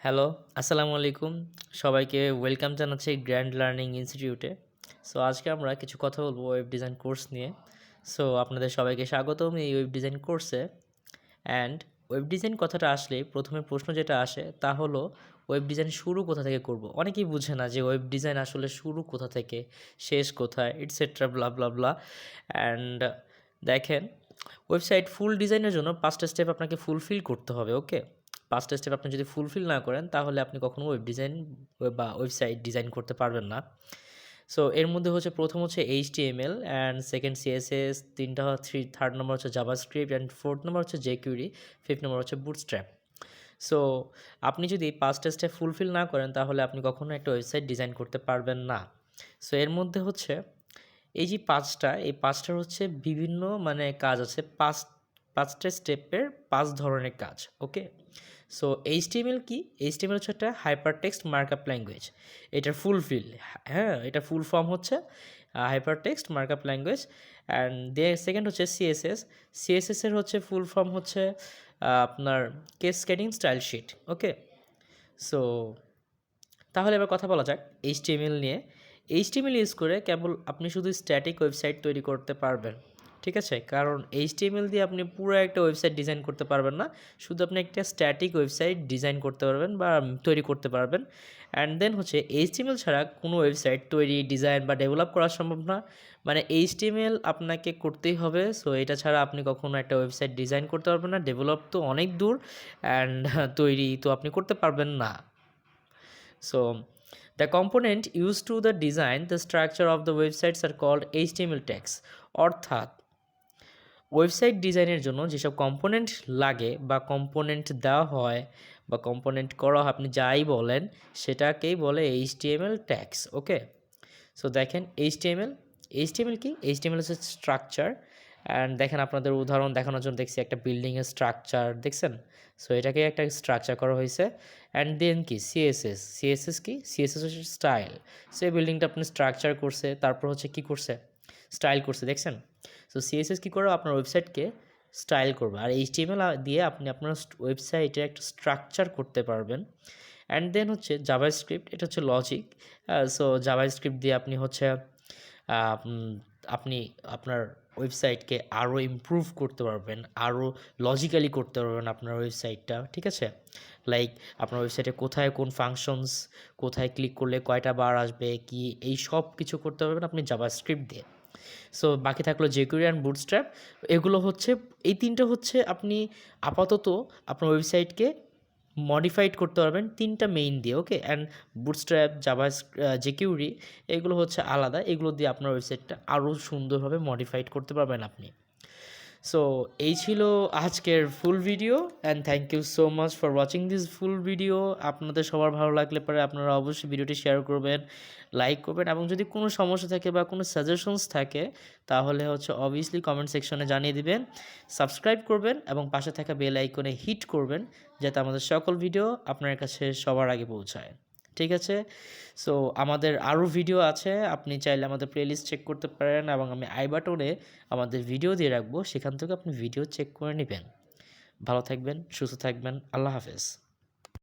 Hello, আসসালামু আলাইকুম। সবাইকে ওয়েলকাম জানাচ্ছি গ্র্যান্ড লার্নিং ইনস্টিটিউটে। সো আজকে আমরা কিছু কথা বলবো ওয়েব ডিজাইন কোর্স নিয়ে। সো আপনাদের সবাইকে স্বাগতম এই ওয়েব ডিজাইন কোর্সে। অ্যান্ড ওয়েব ডিজাইন কথাটা আসলে প্রথমে প্রশ্ন যেটা আসে তা হলো ওয়েব ডিজাইন শুরু কোথা থেকে করব। অনেকেই বুঝে না যে ওয়েব ডিজাইন আসলে শুরু কোথা থেকে, শেষ কোথায়, et cetera blah blah blah. And দেখেন, ওয়েবসাইট ফুল ডিজাইনের জন্য 5টা স্টেপ আপনাকে ফুলফিল করতে হবে, ওকে? 5টা স্টেপ আপনি যদি ফুলফিল না করেন তাহলে আপনি কখনো ওয়েব ডিজাইন বা ওয়েবসাইট ডিজাইন করতে পারবেন না। সো এর মধ্যে হচ্ছে প্রথম হচ্ছে HTML and second CSS, third number হচ্ছে জাভাস্ক্রিপ্ট অ্যান্ড ফোর্থ নম্বর হচ্ছে jQuery, ফিফথ নম্বর হচ্ছে বুটস্ট্র্যাপ। সো আপনি যদি 5টা স্টেপ ফুলফিল না করেন তাহলে আপনি কখনো একটা ওয়েবসাইট ডিজাইন করতে পারবেন না। সো এর মধ্যে হচ্ছে এই যে 5টার হচ্ছে বিভিন্ন কাজ আছে। 5টা স্টেপের 5 ধরনের কাজ, ওকে? সো HTML কি? HTML হচ্ছে একটা হাইপার টেক্সট মার্কআপ ল্যাঙ্গুয়েজ। এটার ফুলফিল, হ্যাঁ, এটা ফুল ফর্ম হচ্ছে hyper text markup language. And second হচ্ছে CSS। CSS এর হচ্ছে ফুল ফর্ম হচ্ছে আপনার ক্যাসকেডিং স্টাইল শিট, ওকে? সো তাহলে এবার কথা বলা যাক HTML নিয়ে। HTML ইউজ করে কেবল আপনি শুধু স্ট্যাটিক ওয়েবসাইট তৈরি করতে পারবেন, ঠিক আছে? কারণ HTML দিয়ে আপনি পুরো একটা ওয়েবসাইট ডিজাইন করতে পারবেন না, শুধু আপনি একটা স্ট্যাটিক ওয়েবসাইট ডিজাইন করতে পারবেন বা তৈরি করতে পারবেন। অ্যান্ড দেন হচ্ছে HTML ছাড়া কোনো ওয়েবসাইট তৈরি, ডিজাইন বা ডেভেলপ করা সম্ভব না। HTML আপনাকে করতেই হবে। সো এটা ছাড়া আপনি কখনো একটা ওয়েবসাইট ডিজাইন করতে পারবেন না, ডেভেলপ তো অনেক দূর, অ্যান্ড তৈরি তো আপনি করতে পারবেন না। So, the component used to the design the structure of the websites are called HTML tags. অর্থাৎ ওয়েবসাইট ডিজাইনের জন্য যেসব কম্পোনেন্ট লাগে বা কম্পোনেন্ট দেওয়া হয় বা কম্পোনেন্ট করা হয়, আপনি যাই বলেন সেটাকেই বলে HTML ট্যাগস, ওকে? সো দেখেন এইচটিএমএল কি? এইচটিএমএল হচ্ছে স্ট্রাকচার। অ্যান্ড দেখেন, আপনাদের উদাহরণ দেখানোর জন্য দেখছি একটা বিল্ডিংয়ের স্ট্রাকচার, দেখছেন? সো এটাকে একটা স্ট্রাকচার করা হয়েছে। অ্যান্ড দেন কি? সিএসএস কি? সিএসএস হচ্ছে স্টাইল। সো এই বিল্ডিংটা আপনি স্ট্রাকচার করছে, তারপর হচ্ছে কি করছে? স্টাইল করছে, দেখছেন? সো সিএসএস কী করবে? আপনার ওয়েবসাইটকে স্টাইল করবে। আর এইচটিএমএল দিয়ে আপনি আপনার ওয়েবসাইটের একটা স্ট্রাকচার করতে পারবেন। অ্যান্ড দেন হচ্ছে জাভাস্ক্রিপ্ট, এটা হচ্ছে লজিক। সো জাভাস্ক্রিপ্ট দিয়ে আপনি হচ্ছে আপনি আপনার ওয়েবসাইটকে আরও ইমপ্রুভ করতে পারবেন, আরও লজিক্যালি করতে পারবেন আপনার ওয়েবসাইটটা, ঠিক আছে? লাইক আপনার ওয়েবসাইটে কোথায় কোন ফাংশনস, কোথায় ক্লিক করলে কয়টা বার আসবে, কি, এই সব কিছু করতে পারবেন আপনি জাভাস্ক্রিপ্ট দিয়ে। সো বাকি থাকলো jQuery অ্যান্ড বুটস্ট্র্যাপ। এগুলো হচ্ছে, এই 3টা হচ্ছে আপনি আপাতত আপনার ওয়েবসাইটকে মডিফাইড করতে পারবেন 3টা মেইন দিয়ে, ওকে? অ্যান্ড বুটস্ট্র্যাপ, jQuery এগুলো হচ্ছে আলাদা। এগুলো দিয়ে আপনার ওয়েবসাইটটা আরও সুন্দরভাবে মডিফাইড করতে পারবেন আপনি। সো এই ছিল আজকের full video, and thank you so much for watching this full video. আপনাদের সবার ভালো লাগলে পরে আপনারা অবশ্যই ভিডিওটি শেয়ার করবেন, লাইক করবেন, এবং যদি কোনো সমস্যা থাকে বা কোনো সাজেশনস থাকে তাহলে হচ্ছে অবভিয়াসলি কমেন্ট সেকশনে জানিয়ে দিবেন। সাবস্ক্রাইব করবেন এবং পাশে থাকা বেল আইকনে হিট করবেন যাতে আমাদের সকল ভিডিও আপনার কাছে সবার আগে পৌঁছায়, ঠিক আছে? সো আমাদের আরও ভিডিও আছে, আপনি চাইলে আমাদের প্লেলিস্ট চেক করতে পারেন, এবং আমি আই বাটনে আমাদের ভিডিও দিয়ে রাখবো, সেখান থেকে আপনি ভিডিও চেক করে নেবেন। ভালো থাকবেন, সুস্থ থাকবেন, আল্লাহ হাফেজ।